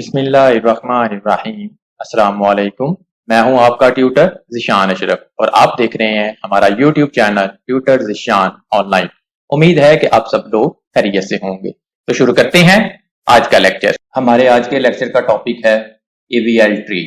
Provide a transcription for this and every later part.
बिस्मिल्लाहिर्रहमानिर्रहीम। अस्सलाम वालेकुम। मैं हूं आपका ट्यूटर ज़िशान अशरफ और आप देख रहे हैं हमारा YouTube channel tutor Zeeshan online. उम्मीद है कि आप सब लोग खैरियत से होंगे। तो शुरू करते हैं आज का लेक्चर। हमारे आज के लेक्चर का टॉपिक है एवीएल ट्री।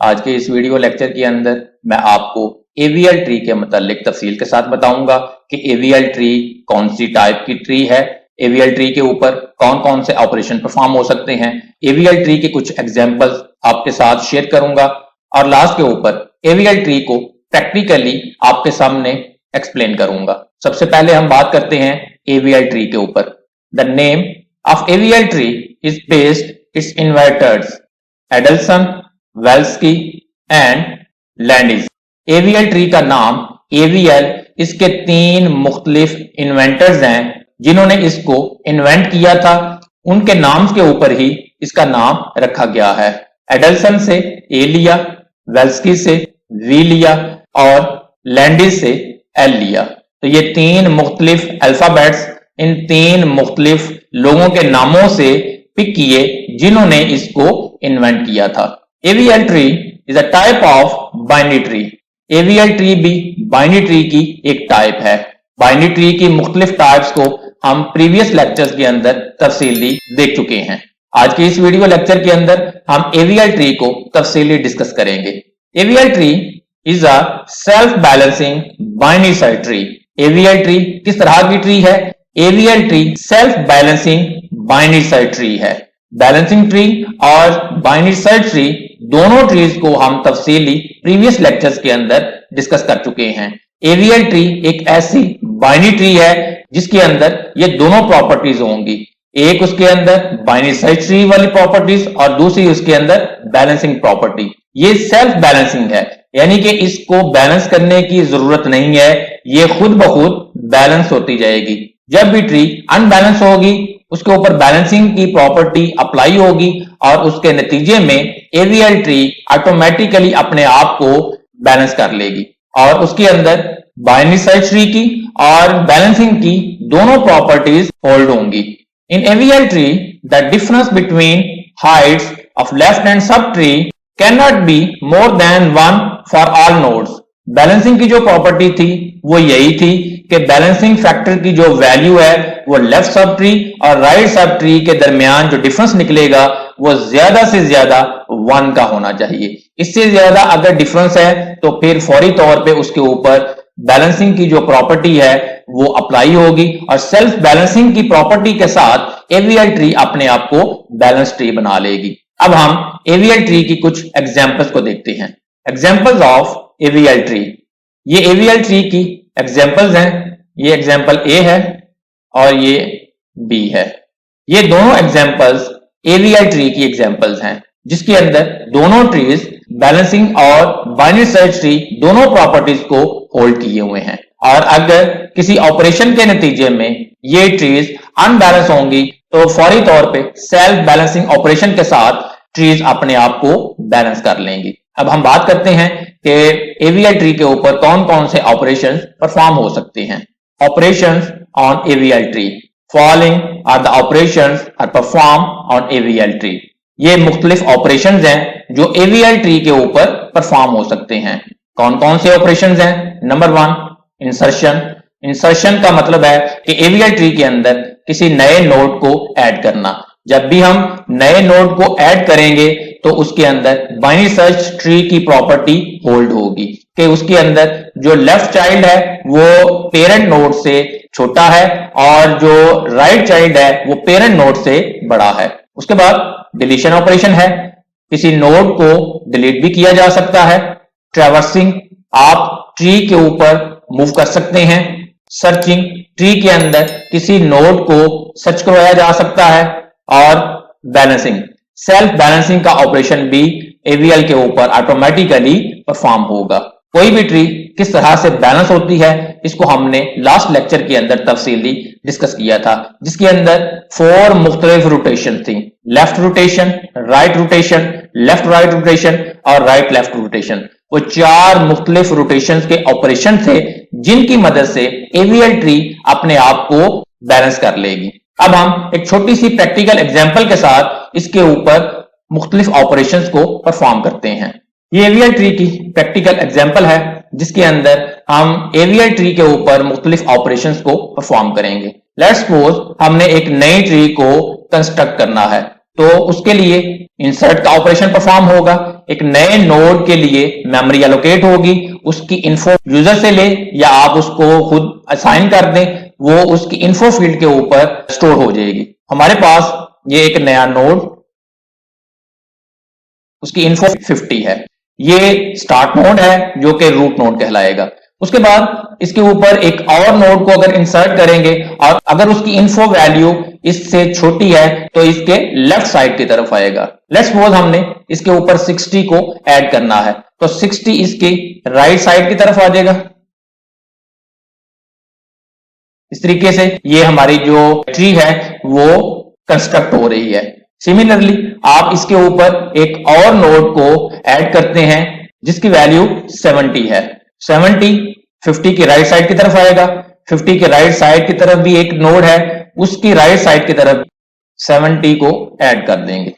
आज के इस वीडियो लेक्चर के अंदर मैं आपको एवीएल ट्री के मुतालिक तफसील के साथ बताऊंगा कि एवीएल ट्री कौन सी टाइप की ट्री है, एवीएल ट्री के ऊपर कौन कौन से ऑपरेशन परफॉर्म हो सकते हैं, एवीएल ट्री के कुछ एग्जांपल्स आपके साथ शेयर करूंगा और लास्ट के ऊपर एवीएल ट्री को प्रैक्टिकली आपके सामने एक्सप्लेन करूंगा। सबसे पहले हम बात करते हैं एवीएल ट्री के ऊपर। The name of AVL tree is based its inventors Adelson, Velsky and Landis. AVL tree का नाम एवीएल इसके तीन मुख्तलिफ इन्वेंटर्स हैं जिन्होंने इसको इन्वेंट किया था, उनके नाम के ऊपर ही इसका नाम रखा गया है। एडल्सन से ए लिया, वेल्स्की से वी लिया और लैंडिस से एल लिया। तो ये तीन मुख्तलिफ अल्फाबेट्स इन तीन मुख्तलिफ लोगों के नामों से पिक किए जिन्होंने इसको इन्वेंट किया था। AVL tree is a type of binary tree. AVL tree भी बाइनरी ट्री की एक टाइप है। बाइनरी ट्री की मुख्तलिफ टाइप्स को हम प्रीवियस लेक्चर्स के अंदर तफसीली देख चुके हैं। आज के इस वीडियो लेक्चर के अंदर हम एवीएल ट्री को तफसीली डिस्कस करेंगे। AVL tree is a self balancing binary search tree. AVL tree किस तरह की ट्री है? AVL tree self balancing binary search tree है। बैलेंसिंग ट्री और बाइनरी सर्च ट्री दोनों ट्रीज को हम तफसीली प्रीवियस लेक्चर्स के अंदर डिस्कस कर चुके हैं। एवीएल ट्री एक ऐसी बाइनरी ट्री है जिसके अंदर ये दोनों प्रॉपर्टीज होंगी, एक उसके अंदर बाइनरी सर्च ट्री वाली प्रॉपर्टीज और दूसरी उसके अंदर बैलेंसिंग प्रॉपर्टी। ये सेल्फ बैलेंसिंग है, यानी कि इसको बैलेंस करने की जरूरत नहीं है, ये खुद ब खुद बैलेंस होती जाएगी। जब भी ट्री अनबैलेंस होगी उसके ऊपर बैलेंसिंग की प्रॉपर्टी अप्लाई होगी और उसके नतीजे में एवीएल ट्री ऑटोमेटिकली अपने आप को बैलेंस कर लेगी और उसके अंदर बाइनरी सर्च ट्री की और बैलेंसिंग की दोनों प्रॉपर्टीज होल्ड होंगी। In AVL tree the difference between heights of left hand subtree can not be more than 1 for all nodes. Balancing की जो प्रॉपर्टी थी वो यही थी कि बैलेंसिंग फैक्टर की जो वैल्यू है वो लेफ्ट सब ट्री और राइट सब ट्री के दरमियान जो डिफरेंस निकलेगा वो ज्यादा से ज्यादा 1 का होना चाहिए। इससे ज्यादा अगर डिफरेंस है तो फिर फौरी तौर पे उसके ऊपर बैलेंसिंग की जो प्रॉपर्टी है वो अप्लाई होगी और सेल्फ बैलेंसिंग की प्रॉपर्टी के साथ एवीएल ट्री अपने आप को बैलेंस ट्री बना लेगी। अब हम एवीएल ट्री की कुछ एग्जांपल्स को देखते हैं। Examples of AVL tree. ये एवीएल ट्री की एग्जांपल्स हैं। ये एग्जांपल ए है और ये बी है। ये दोनों एग्जांपल्स एवीएल ट्री की एग्जांपल्स हैं जिसके अंदर दोनों ट्रीज बैलेंसिंग और बाइनरी सर्च ट्री दोनों प्रॉपर्टीज को होल्ड किए हुए हैं और अगर किसी ऑपरेशन के नतीजे में ये ट्रीज अनबैलेंस होंगी तो फौरी तौर पे सेल्फ बैलेंसिंग ऑपरेशन के साथ ट्रीज अपने आप को बैलेंस कर लेंगी। अब हम बात करते हैं कि एवीएल ट्री के ऊपर कौन कौन से ऑपरेशंस परफॉर्म हो सकते हैं। Operations on AVL tree. Following are the operations are perform on AVL tree. ये मुख्तलिफ ऑपरेशंस हैं जो एवीएल ट्री के ऊपर परफॉर्म हो सकते हैं। कौन कौन से ऑपरेशंस हैं? Number 1 insertion. इंसर्शन का मतलब है कि एवीएल ट्री के अंदर किसी नए नोड को ऐड करना। जब भी हम नए नोड को ऐड करेंगे तो उसके अंदर बाइनरी सर्च ट्री की प्रॉपर्टी होल्ड होगी कि उसके अंदर जो लेफ्ट चाइल्ड है वो पेरेंट नोड से छोटा है और जो राइट चाइल्ड है वो पेरेंट नोड से बड़ा है। उसके बाद डिलीशन ऑपरेशन है। किसी नोड को डिलीट भी किया जा सकता है। ट्रैवर्सिंग, आप ट्री के ऊपर मूव कर सकते हैं। सर्चिंग, ट्री के अंदर किसी नोड को सर्च करवाया जा सकता है। और बैलेंसिंग, सेल्फ बैलेंसिंग का ऑपरेशन भी एवीएल के ऊपर ऑटोमेटिकली परफॉर्म होगा। कोई भी ट्री किस तरह से बैलेंस होती है इसको हमने लास्ट लेक्चर के अंदर तफसीली डिस्कस किया था जिसके अंदर 4 मुख्तलिफ रोटेशन थी। Left rotation, right rotation, left right rotation और राइट लेफ्ट रोटेशन। वो 4 मुख्तलिफ रोटेशन के ऑपरेशन थे जिनकी मदद से एवीएल ट्री अपने आप को बैलेंस कर लेगी। अब हम एक छोटी सी प्रैक्टिकल एग्जांपल के साथ इसके ऊपर मुख्तलिफ ऑपरेशंस को परफॉर्म करते हैं। ये एवीएल ट्री की प्रैक्टिकल एग्जाम्पल है जिसके अंदर हम एवीएल ट्री के ऊपर मुख्तलिफ ऑपरेशंस को परफॉर्म करेंगे। लेट्स सपोज हमने एक नई ट्री को कंस्ट्रक्ट करना है, तो उसके लिए इंसर्ट का ऑपरेशन परफॉर्म होगा। एक नए नोड के लिए मेमोरी एलोकेट होगी, उसकी इन्फो यूजर से ले या आप उसको खुद असाइन कर दें, वो उसकी इन्फो फील्ड के ऊपर स्टोर हो जाएगी। हमारे पास ये एक नया नोड, उसकी इन्फो 50 है, ये स्टार्ट नोड है जो कि रूट नोड कहलाएगा। उसके बाद इसके ऊपर एक और नोड को अगर इंसर्ट करेंगे और अगर उसकी इन्फो वैल्यू इससे छोटी है तो इसके लेफ्ट साइड की तरफ आएगा। लेट्स सपोज हमने इसके ऊपर 60 को ऐड करना है, तो 60 इसकी राइट साइड की तरफ आ जाएगा। इस तरीके से ये हमारी जो ट्री है वो कंस्ट्रक्ट हो रही है। सिमिलरली आप इसके ऊपर एक और नोड को ऐड करते हैं जिसकी वैल्यू 70 है। 70 50 की राइट साइड की तरफ आएगा। 50 के राइट साइड की तरफ भी एक नोड है, उसकी राइट साइड की तरफ 70 को ऐड कर देंगे।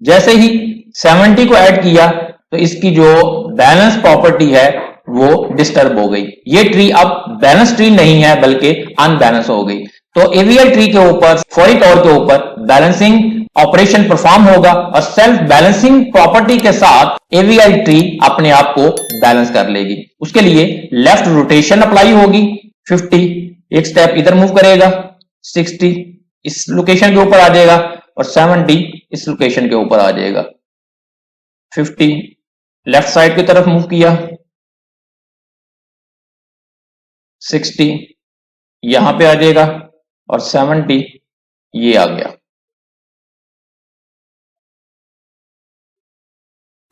जैसे ही 70 को ऐड किया तो इसकी जो बैलेंस प्रॉपर्टी है वो डिस्टर्ब हो गई। ये ट्री अब बैलेंस ट्री नहीं है बल्कि अनबैलेंस हो गई। तो एवीएल ट्री के ऊपर फौरी तौर के ऊपर बैलेंसिंग ऑपरेशन परफॉर्म होगा और सेल्फ बैलेंसिंग प्रॉपर्टी के साथ एवीएल ट्री अपने आप को बैलेंस कर लेगी। उसके लिए लेफ्ट रोटेशन अप्लाई होगी, 50 एक स्टेप इधर मूव करेगा, 60 इस लोकेशन के ऊपर आ जाएगा और 70 इस लोकेशन के ऊपर आ जाएगा। 50 लेफ्ट साइड की तरफ मूव किया, 60 यहां पे आ जाएगा और 70 ये आ गया।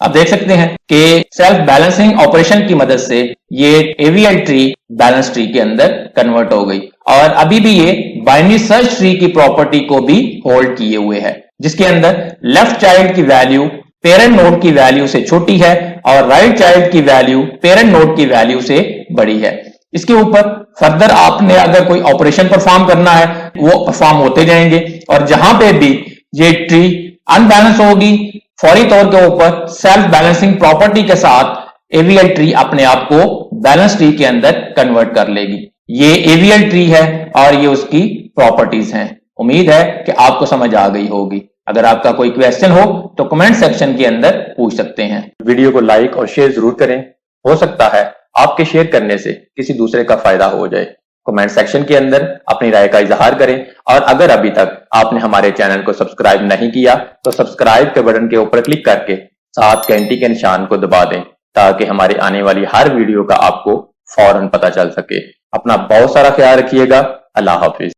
आप देख सकते हैं कि सेल्फ बैलेंसिंग ऑपरेशन की मदद से ये एवीएल ट्री बैलेंस ट्री के अंदर कन्वर्ट हो गई और अभी भी ये बाइनरी सर्च ट्री की प्रॉपर्टी को भी होल्ड किए हुए है, जिसके अंदर लेफ्ट चाइल्ड की वैल्यू पेरेंट नोड की वैल्यू से छोटी है और राइट चाइल्ड की वैल्यू पेरेंट नोड की वैल्यू से बड़ी है। इसके ऊपर फर्दर आपने अगर कोई ऑपरेशन परफॉर्म करना है वो परफॉर्म होते जाएंगे और जहां पे भी ये ट्री अनबैलेंस होगी फौरी तौर के ऊपर सेल्फ बैलेंसिंग प्रॉपर्टी के साथ एवीएल ट्री अपने आप को बैलेंस ट्री के अंदर कन्वर्ट कर लेगी। ये एवीएल ट्री है और ये उसकी प्रॉपर्टीज हैं। उम्मीद है कि आपको समझ आ गई होगी। अगर आपका कोई क्वेश्चन हो तो कमेंट सेक्शन के अंदर पूछ सकते हैं। वीडियो को लाइक और शेयर जरूर करें, हो सकता है आपके शेयर करने से किसी दूसरे का फायदा हो जाए। कमेंट सेक्शन के अंदर अपनी राय का इजहार करें और अगर अभी तक आपने हमारे चैनल को सब्सक्राइब नहीं किया तो सब्सक्राइब के बटन के ऊपर क्लिक करके साथ घंटी के निशान को दबा दें ताकि हमारी आने वाली हर वीडियो का आपको फौरन पता चल सके। अपना बहुत सारा ख्याल रखिएगा। अल्लाह हाफिज।